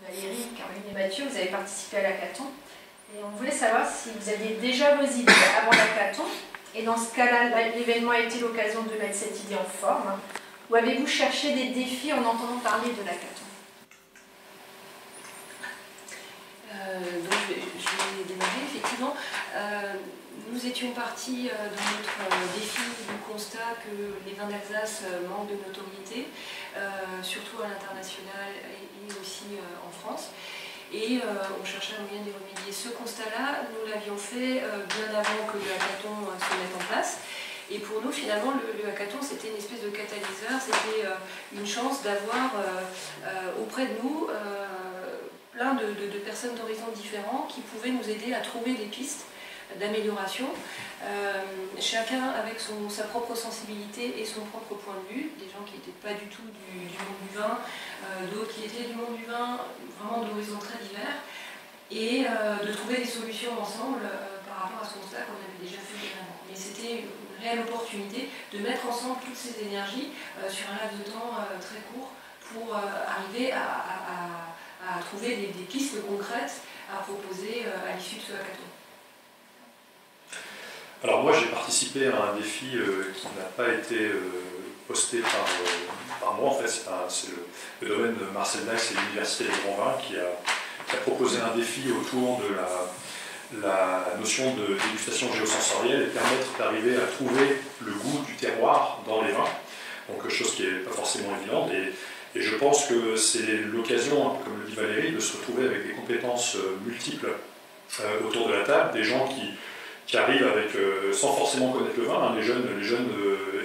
Valérie, Caroline et Mathieu, vous avez participé à l'hackathon et on voulait savoir si vous aviez déjà vos idées avant l'hackathon et dans ce cas-là, l'événement a été l'occasion de mettre cette idée en forme ou avez-vous cherché des défis en entendant parler de l'hackathon? Donc je vais démarrer, effectivement. Nous étions partis dans notre défi du constat que les vins d'Alsace manquent de notoriété, surtout à l'international et aussi en France. Et on cherchait un moyen d'y remédier. Ce constat-là, nous l'avions fait bien avant que le hackathon se mette en place. Et pour nous, finalement, le hackathon, c'était une espèce de catalyseur, c'était une chance d'avoir auprès de nous plein de personnes d'horizons différents qui pouvaient nous aider à trouver des pistes d'amélioration, chacun avec sa propre sensibilité et son propre point de vue, des gens qui n'étaient pas du tout du monde du vin, d'autres qui étaient du monde du vin, vraiment d'horizons très divers, et de trouver des solutions ensemble par rapport à ce constat qu'on avait déjà fait bien avant. Mais c'était une réelle opportunité de mettre ensemble toutes ces énergies sur un laps de temps très court pour arriver à trouver des pistes concrètes à proposer à l'issue de ce hackathon. Alors moi j'ai participé à un défi qui n'a pas été posté par moi, en fait c'est le domaine de Marcel Dax et l'Université des Grands Vins qui a proposé un défi autour de la notion de dégustation géosensorielle et permettre d'arriver à trouver le goût du terroir dans les vins, donc chose qui n'est pas forcément évidente. Et je pense que c'est l'occasion, un peu comme le dit Valérie, de se retrouver avec des compétences multiples autour de la table, des gens qui arrivent avec, sans forcément connaître le vin, hein, les jeunes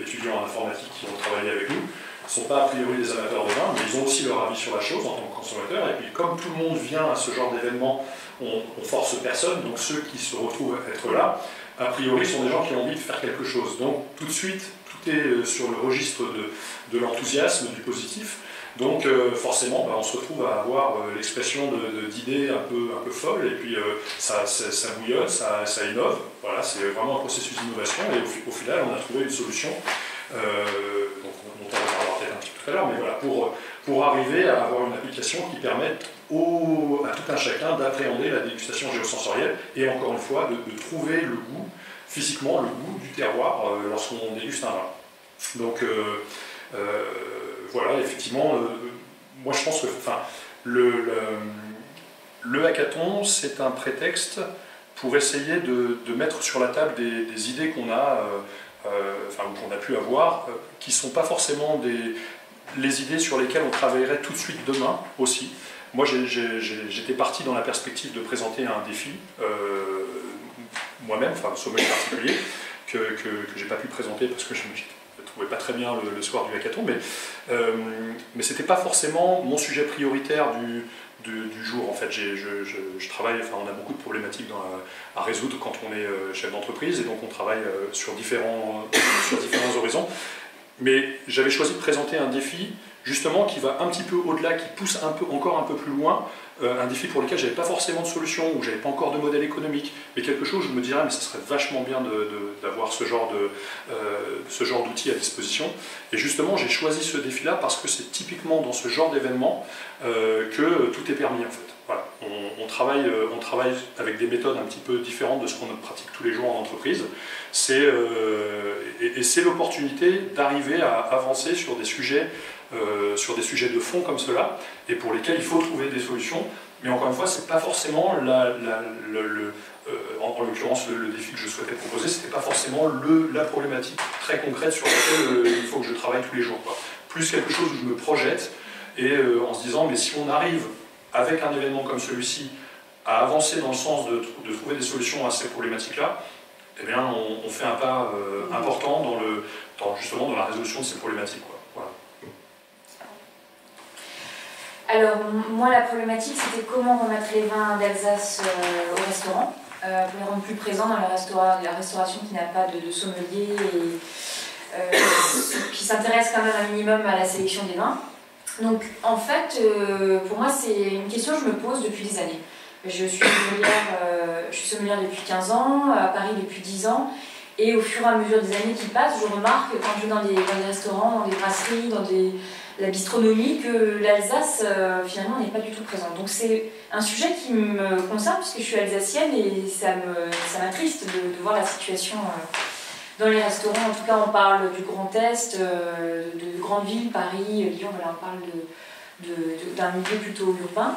étudiants en informatique qui ont travaillé avec nous, ne sont pas a priori des amateurs de vin, mais ils ont aussi leur avis sur la chose en tant que consommateurs. Et puis comme tout le monde vient à ce genre d'événement, on force personne, donc ceux qui se retrouvent à être là, a priori sont des gens qui ont envie de faire quelque chose. Donc tout de suite, tout est sur le registre de l'enthousiasme, du positif. Donc forcément, on se retrouve à avoir l'expression d'idées un peu folles, et puis ça bouillonne, ça innove. Voilà, c'est vraiment un processus d'innovation, et au final, on a trouvé une solution, donc on en reparlera peut-être un petit peu tout à l'heure, mais voilà, pour arriver à avoir une application qui permette à tout un chacun d'appréhender la dégustation géosensorielle, et encore une fois, de trouver le goût, physiquement, le goût du terroir lorsqu'on déguste un vin. Donc, voilà, effectivement, moi je pense que le hackathon, c'est un prétexte pour essayer de mettre sur la table des idées qu'on a, ou qu'on a pu avoir, qui ne sont pas forcément les idées sur lesquelles on travaillerait tout de suite demain aussi. Moi j'étais parti dans la perspective de présenter un défi, moi-même, enfin sommelier particulier, que j'ai pas pu présenter parce que je ne trouvais pas très bien le soir du hackathon, mais c'était pas forcément mon sujet prioritaire du jour. En fait, je travaille, enfin on a beaucoup de problématiques à résoudre quand on est chef d'entreprise, et donc on travaille sur différents horizons. Mais j'avais choisi de présenter un défi justement qui va un petit peu au-delà, qui pousse encore un peu plus loin, un défi pour lequel je n'avais pas forcément de solution, où je n'avais pas encore de modèle économique, mais quelque chose où je me dirais mais ça serait vachement bien d'avoir ce genre d'outils à disposition. Et justement j'ai choisi ce défi-là parce que c'est typiquement dans ce genre d'événement que tout est permis en fait. Voilà. On travaille avec des méthodes un petit peu différentes de ce qu'on pratique tous les jours en entreprise. Et c'est l'opportunité d'arriver à avancer sur des sujets de fond comme cela, et pour lesquels il faut trouver des solutions. Mais encore une fois, c'est pas forcément en l'occurrence le défi que je souhaitais proposer, c'était pas forcément la problématique très concrète sur laquelle il faut que je travaille tous les jours, quoi. Plus quelque chose où je me projette, et en se disant mais si on arrive avec un événement comme celui-ci à avancer dans le sens de trouver des solutions à ces problématiques-là, eh bien on fait un pas important justement dans la résolution de ces problématiques, quoi. Voilà. Alors moi la problématique c'était comment remettre les vins d'Alsace au restaurant, pour les rendre plus présents dans la restauration qui n'a pas de sommelier et qui s'intéresse quand même un minimum à la sélection des vins. Donc en fait, pour moi c'est une question que je me pose depuis des années. Je suis sommelière depuis 15 ans, à Paris depuis 10 ans, Et au fur et à mesure des années qui passent, je remarque quand je vais dans des restaurants, dans des brasseries, dans la bistronomie, que l'Alsace finalement n'est pas du tout présente. Donc c'est un sujet qui me concerne puisque je suis alsacienne et ça m'attriste de voir la situation dans les restaurants. En tout cas, on parle du Grand Est, de grandes villes, Paris, Lyon, voilà, on parle d'un milieu plutôt urbain.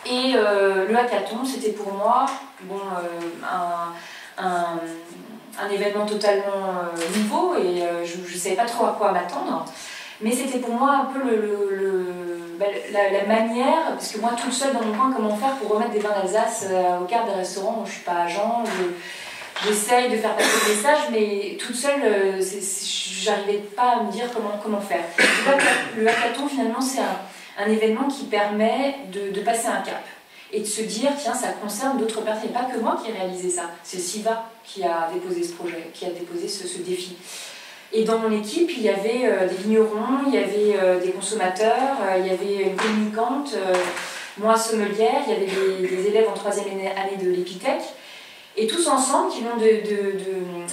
Et le hackathon, c'était pour moi bon, un événement totalement nouveau et je ne savais pas trop à quoi m'attendre. Mais c'était pour moi un peu la manière, parce que moi toute seule dans mon coin, comment faire pour remettre des vins d'Alsace au cœur des restaurants. Moi, je ne suis pas agent, j'essaye de faire passer le message, mais toute seule, j'arrivais pas à me dire comment faire. Le hackathon, finalement, c'est un événement qui permet de passer un cap et de se dire, tiens, ça concerne d'autres personnes. Il n'y a pas que moi qui ai réalisé ça, c'est Siva qui a déposé ce projet, qui a déposé ce défi. Et dans mon équipe, il y avait des vignerons, il y avait des consommateurs, il y avait une communicante, moi sommelière, il y avait des élèves en 3e année de l'Épithèque. Et tous ensemble, qui viennent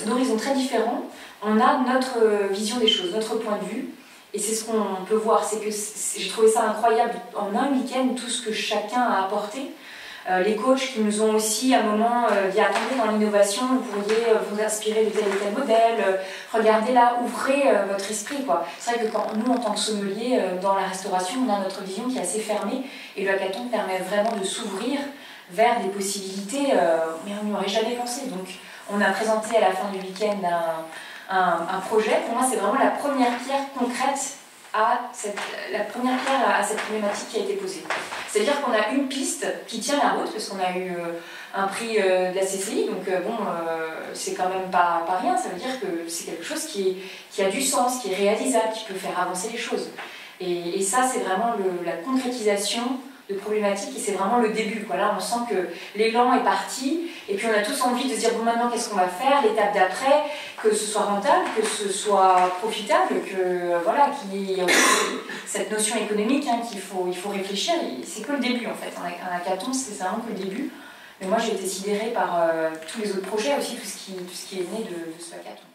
d'horizons très différents, on a notre vision des choses, notre point de vue. Et c'est ce qu'on peut voir, c'est que j'ai trouvé ça incroyable en un week-end, tout ce que chacun a apporté. Les coachs qui nous ont aussi à un moment dit attendez, dans l'innovation, vous pourriez vous inspirer de tel et tel modèle, regardez là, ouvrez votre esprit, quoi. C'est vrai que quand nous, en tant que sommelier, dans la restauration, on a notre vision qui est assez fermée et le hackathon permet vraiment de s'ouvrir vers des possibilités, mais on n'y aurait jamais pensé. Donc on a présenté à la fin du week-end un projet. Pour moi, c'est vraiment la première pierre concrète à cette problématique qui a été posée. C'est-à-dire qu'on a une piste qui tient la route, parce qu'on a eu un prix de la CCI, donc c'est quand même pas rien. Ça veut dire que c'est quelque chose qui a du sens, qui est réalisable, qui peut faire avancer les choses. Et ça, c'est vraiment la concrétisation de problématiques, et c'est vraiment le début, quoi. Là, on sent que l'élan est parti, et puis on a tous envie de se dire, bon, maintenant, qu'est-ce qu'on va faire, l'étape d'après, que ce soit rentable, que ce soit profitable, que, voilà, qu'il y ait cette notion économique, hein, il faut réfléchir. C'est que le début, en fait. Un hackathon, c'est vraiment que le début. Mais moi, j'ai été sidérée par tous les autres projets aussi, tout ce qui est né de ce hackathon.